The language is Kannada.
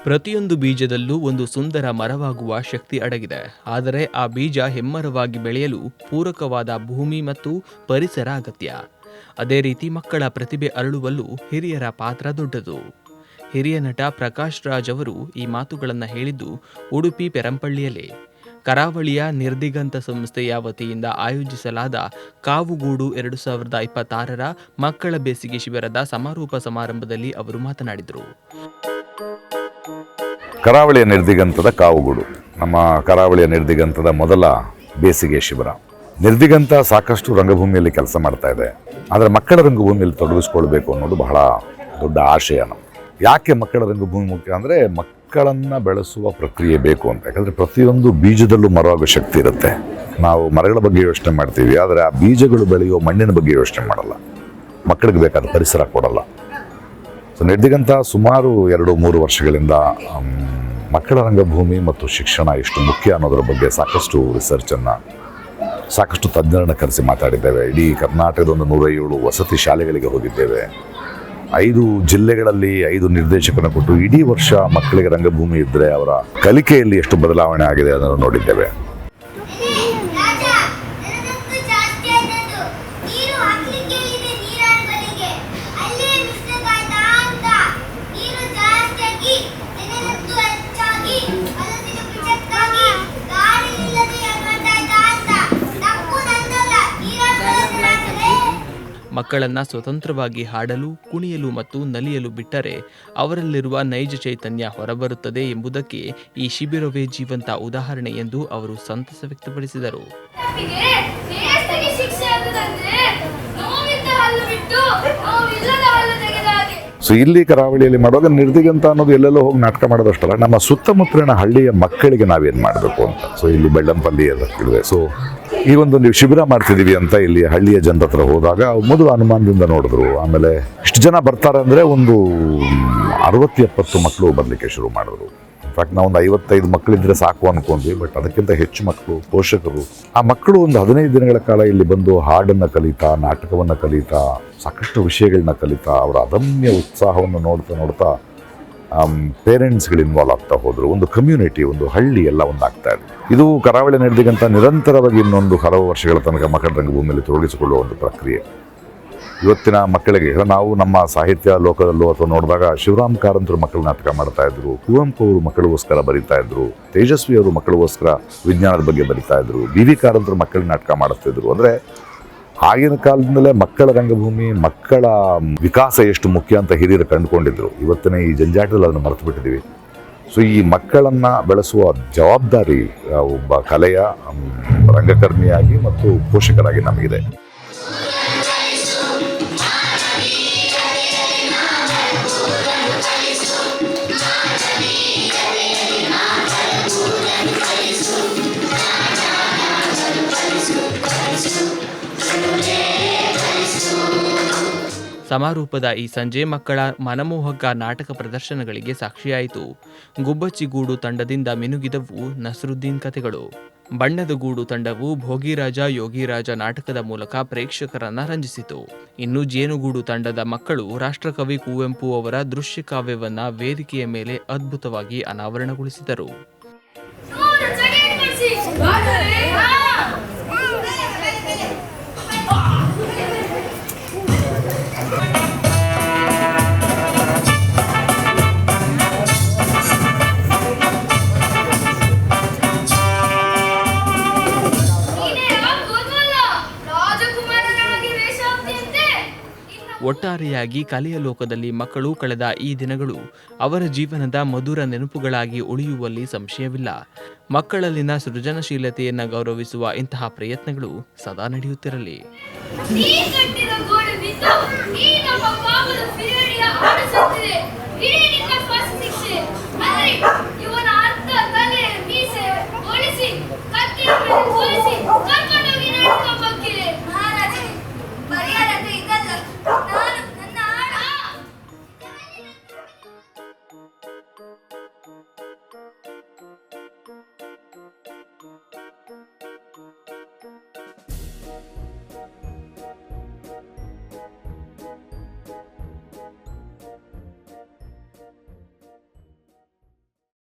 ಪ್ರತಿಯೊಂದು ಬೀಜದಲ್ಲೂ ಒಂದು ಸುಂದರ ಮರವಾಗುವ ಶಕ್ತಿ ಅಡಗಿದೆ. ಆದರೆ ಆ ಬೀಜ ಹೆಮ್ಮರವಾಗಿ ಬೆಳೆಯಲು ಪೂರಕವಾದ ಭೂಮಿ ಮತ್ತು ಪರಿಸರ ಅಗತ್ಯ. ಅದೇ ರೀತಿ ಮಕ್ಕಳ ಪ್ರತಿಭೆ ಅರಳುವಲ್ಲೂ ಹಿರಿಯರ ಪಾತ್ರ ದೊಡ್ಡದು. ಹಿರಿಯ ನಟ ಪ್ರಕಾಶ್ ರಾಜ್ ಅವರು ಈ ಮಾತುಗಳನ್ನು ಹೇಳಿದ್ದು ಉಡುಪಿ ಪೆರಂಪಳ್ಳಿಯಲ್ಲಿ ಕರಾವಳಿಯ ನಿರ್ದಿಗಂತ ಸಂಸ್ಥೆಯ ವತಿಯಿಂದ ಆಯೋಜಿಸಲಾದ ಕಾವುಗೂಡು 2026ರ ಮಕ್ಕಳ ಬೇಸಿಗೆ ಶಿಬಿರದ ಸಮಾರೋಪ ಸಮಾರಂಭದಲ್ಲಿ ಅವರು ಮಾತನಾಡಿದರು. ಕರಾವಳಿಯ ನಿರ್ದಿಗಂತದ ಕಾವುಗೂಡು ನಮ್ಮ ಕರಾವಳಿಯ ನಿರ್ದಿಗಂತದ ಮೊದಲ ಬೇಸಿಗೆ ಶಿಬಿರ. ನಿರ್ದಿಗಂತ ಸಾಕಷ್ಟು ರಂಗಭೂಮಿಯಲ್ಲಿ ಕೆಲಸ ಮಾಡ್ತಾ ಇದೆ, ಆದರೆ ಮಕ್ಕಳ ರಂಗಭೂಮಿಯಲ್ಲಿ ತೊಡಗಿಸ್ಕೊಳ್ಬೇಕು ಅನ್ನೋದು ಬಹಳ ದೊಡ್ಡ ಆಶಯ ನಮ್ಮದು. ಯಾಕೆ ಮಕ್ಕಳ ರಂಗಭೂಮಿ ಮುಖ್ಯ ಅಂದರೆ ಮಕ್ಕಳನ್ನು ಬೆಳೆಸುವ ಪ್ರಕ್ರಿಯೆ ಬೇಕು ಅಂತ. ಯಾಕಂದರೆ ಪ್ರತಿಯೊಂದು ಬೀಜದಲ್ಲೂ ಮರವಾಗೋ ಶಕ್ತಿ ಇರುತ್ತೆ. ನಾವು ಮರಗಳ ಬಗ್ಗೆ ಯೋಚನೆ ಮಾಡ್ತೀವಿ, ಆದರೆ ಆ ಬೀಜಗಳು ಬೆಳೆಯೋ ಮಣ್ಣಿನ ಬಗ್ಗೆ ಯೋಚನೆ ಮಾಡಲ್ಲ, ಮಕ್ಕಳಿಗೆ ಬೇಕಾದ ಪರಿಸರ ಕೊಡಲ್ಲ. ಸೊ ನಿರ್ದಿಗಂತ ಸುಮಾರು 2-3 ವರ್ಷಗಳಿಂದ ಮಕ್ಕಳ ರಂಗಭೂಮಿ ಮತ್ತು ಶಿಕ್ಷಣ ಎಷ್ಟು ಮುಖ್ಯ ಅನ್ನೋದರ ಬಗ್ಗೆ ಸಾಕಷ್ಟು ರಿಸರ್ಚನ್ನು, ಸಾಕಷ್ಟು ತಜ್ಞರನ್ನು ಕರೆಸಿ ಮಾತಾಡಿದ್ದೇವೆ. ಇಡೀ ಕರ್ನಾಟಕದ 107 ವಸತಿ ಶಾಲೆಗಳಿಗೆ ಹೋಗಿದ್ದೇವೆ. 5 ಜಿಲ್ಲೆಗಳಲ್ಲಿ 5 ನಿರ್ದೇಶಕರನ್ನು ಕೊಟ್ಟು ಇಡೀ ವರ್ಷ ಮಕ್ಕಳಿಗೆ ರಂಗಭೂಮಿ ಇದ್ದರೆ ಅವರ ಕಲಿಕೆಯಲ್ಲಿ ಎಷ್ಟು ಬದಲಾವಣೆ ಆಗಿದೆ ಅದನ್ನು ನೋಡಿದ್ದೇವೆ. ಮಕ್ಕಳನ್ನು ಸ್ವತಂತ್ರವಾಗಿ ಹಾಡಲು, ಕುಣಿಯಲು ಮತ್ತು ನಲಿಯಲು ಬಿಟ್ಟರೆ ಅವರಲ್ಲಿರುವ ನೈಜ ಚೈತನ್ಯ ಹೊರಬರುತ್ತದೆ ಎಂಬುದಕ್ಕೆ ಈ ಶಿಬಿರವೇ ಜೀವಂತ ಉದಾಹರಣೆ ಎಂದು ಅವರು ಸಂತಸ ವ್ಯಕ್ತಪಡಿಸಿದರು. ಸೊ ಇಲ್ಲಿ ಕರಾವಳಿಯಲ್ಲಿ ಮಾಡುವಾಗ ನಿರ್ದಿಗಂತ ಅನ್ನೋದು ಎಲ್ಲೆಲ್ಲೋ ಹೋಗಿ ನಾಟಕ ಮಾಡೋದಷ್ಟಲ್ಲ, ನಮ್ಮ ಸುತ್ತಮುತ್ತಲಿನ ಹಳ್ಳಿಯ ಮಕ್ಕಳಿಗೆ ನಾವೇನು ಮಾಡಬೇಕು ಅಂತ. ಸೊ ಇಲ್ಲಿ ಬೆಳ್ಳಂಪಲ್ಲಿ ಇರುವೆ. ಸೊ ಈ ಒಂದು ನೀವು ಶಿಬಿರ ಮಾಡ್ತಿದ್ದೀವಿ ಅಂತ ಇಲ್ಲಿ ಹಳ್ಳಿಯ ಜನರ ಹತ್ರ ಹೋದಾಗ ಮೊದಲು ಅನುಮಾನದಿಂದ ನೋಡಿದ್ರು. ಆಮೇಲೆ ಇಷ್ಟು ಜನ ಬರ್ತಾರೆ ಅಂದರೆ ಒಂದು 60-70 ಮಕ್ಕಳು ಬರಲಿಕ್ಕೆ ಶುರು ಮಾಡಿದ್ರು. ಇನ್ಫ್ಯಾಕ್ಟ್ ನಾವು ಒಂದು 55 ಮಕ್ಕಳಿದ್ರೆ ಸಾಕು ಅನ್ಕೊಂಡ್ವಿ, ಬಟ್ ಅದಕ್ಕಿಂತ ಹೆಚ್ಚು ಮಕ್ಕಳು, ಪೋಷಕರು. ಆ ಮಕ್ಕಳು ಒಂದು 15 ದಿನಗಳ ಕಾಲ ಇಲ್ಲಿ ಬಂದು ಹಾಡನ್ನು ಕಲಿತಾ, ನಾಟಕವನ್ನು ಕಲಿತಾ, ಸಾಕಷ್ಟು ವಿಷಯಗಳನ್ನ ಕಲಿತಾ, ಅವರ ಅದಮ್ಯ ಉತ್ಸಾಹವನ್ನು ನೋಡ್ತಾ ಪೇರೆಂಟ್ಸ್ಗಳು ಇನ್ವಾಲ್ವ್ ಆಗ್ತಾ ಹೋದರು. ಒಂದು ಕಮ್ಯುನಿಟಿ, ಒಂದು ಹಳ್ಳಿ ಎಲ್ಲ ಒಂದಾಗ್ತಾ ಇದೆ. ಇದು ಕರಾವಳಿ ನಿರ್ದಿಗಂತ ನಿರಂತರವಾಗಿ ಇನ್ನೊಂದು ಹಲವು ವರ್ಷಗಳ ತನಕ ಮಕ್ಕಳ ರಂಗಭೂಮಿಯಲ್ಲಿ ತೊಡಗಿಸಿಕೊಳ್ಳುವ ಒಂದು ಪ್ರಕ್ರಿಯೆ. ಇವತ್ತಿನ ಮಕ್ಕಳಿಗೆ ನಾವು ನಮ್ಮ ಸಾಹಿತ್ಯ ಲೋಕದಲ್ಲೂ ಅಥವಾ ನೋಡಿದಾಗ ಶಿವರಾಮ್ ಕಾರಂತರು ಮಕ್ಕಳು ನಾಟಕ ಮಾಡ್ತಾ ಇದ್ರು, ಕುವೆಂಪು ಅವರು ಮಕ್ಕಳಿಗೋಸ್ಕರ ಬರೀತಾ ಇದ್ರು, ತೇಜಸ್ವಿ ಅವರು ಮಕ್ಕಳಿಗೋಸ್ಕರ ವಿಜ್ಞಾನದ ಬಗ್ಗೆ ಬರೀತಾ ಇದ್ರು, BV ಕಾರಂತರು ಮಕ್ಕಳ ನಾಟಕ ಮಾಡುತ್ತಿದ್ರು. ಅಂದರೆ ಆಗಿನ ಕಾಲದಿಂದಲೇ ಮಕ್ಕಳ ರಂಗಭೂಮಿ, ಮಕ್ಕಳ ವಿಕಾಸ ಎಷ್ಟು ಮುಖ್ಯ ಅಂತ ಹಿರಿಯರು ಕಂಡುಕೊಂಡಿದ್ರು. ಇವತ್ತಿನ ಈ ಜಂಜಾಟದಲ್ಲಿ ಅದನ್ನು ಮರೆತು ಬಿಟ್ಟಿದ್ದೀವಿ. ಸೊ ಈ ಮಕ್ಕಳನ್ನು ಬೆಳೆಸುವ ಜವಾಬ್ದಾರಿ ಒಬ್ಬ ಕಲೆಯ ರಂಗಕರ್ಮಿಯಾಗಿ ಮತ್ತು ಪೋಷಕರಾಗಿ ನಮಗಿದೆ. ಸಮಾರೋಪದ ಈ ಸಂಜೆ ಮಕ್ಕಳ ಮನಮೋಹಕ ನಾಟಕ ಪ್ರದರ್ಶನಗಳಿಗೆ ಸಾಕ್ಷಿಯಾಯಿತು. ಗುಬ್ಬಚ್ಚಿಗೂಡು ತಂಡದಿಂದ ಮಿನುಗಿದವು ನಸರುದ್ದೀನ್ ಕಥೆಗಳು. ಬಣ್ಣದ ಗೂಡು ತಂಡವು ಭೋಗಿರಾಜ ಯೋಗಿರಾಜ ನಾಟಕದ ಮೂಲಕ ಪ್ರೇಕ್ಷಕರನ್ನ ರಂಜಿಸಿತು. ಇನ್ನು ಜೇನುಗೂಡು ತಂಡದ ಮಕ್ಕಳು ರಾಷ್ಟ್ರಕವಿ ಕುವೆಂಪು ಅವರ ದೃಶ್ಯ ಕಾವ್ಯವನ್ನ ವೇದಿಕೆಯ ಮೇಲೆ ಅದ್ಭುತವಾಗಿ ಅನಾವರಣಗೊಳಿಸಿದರು. ಒಟ್ಟಾರೆಯಾಗಿ ಕಲೆಯ ಲೋಕದಲ್ಲಿ ಮಕ್ಕಳು ಕಳೆದ ಈ ದಿನಗಳು ಅವರ ಜೀವನದ ಮಧುರ ನೆನಪುಗಳಾಗಿ ಉಳಿಯುವಲ್ಲಿ ಸಂಶಯವಿಲ್ಲ. ಮಕ್ಕಳಲ್ಲಿನ ಸೃಜನಶೀಲತೆಯನ್ನು ಗೌರವಿಸುವ ಇಂತಹ ಪ್ರಯತ್ನಗಳು ಸದಾ ನಡೆಯುತ್ತಿರಲಿ. ಈ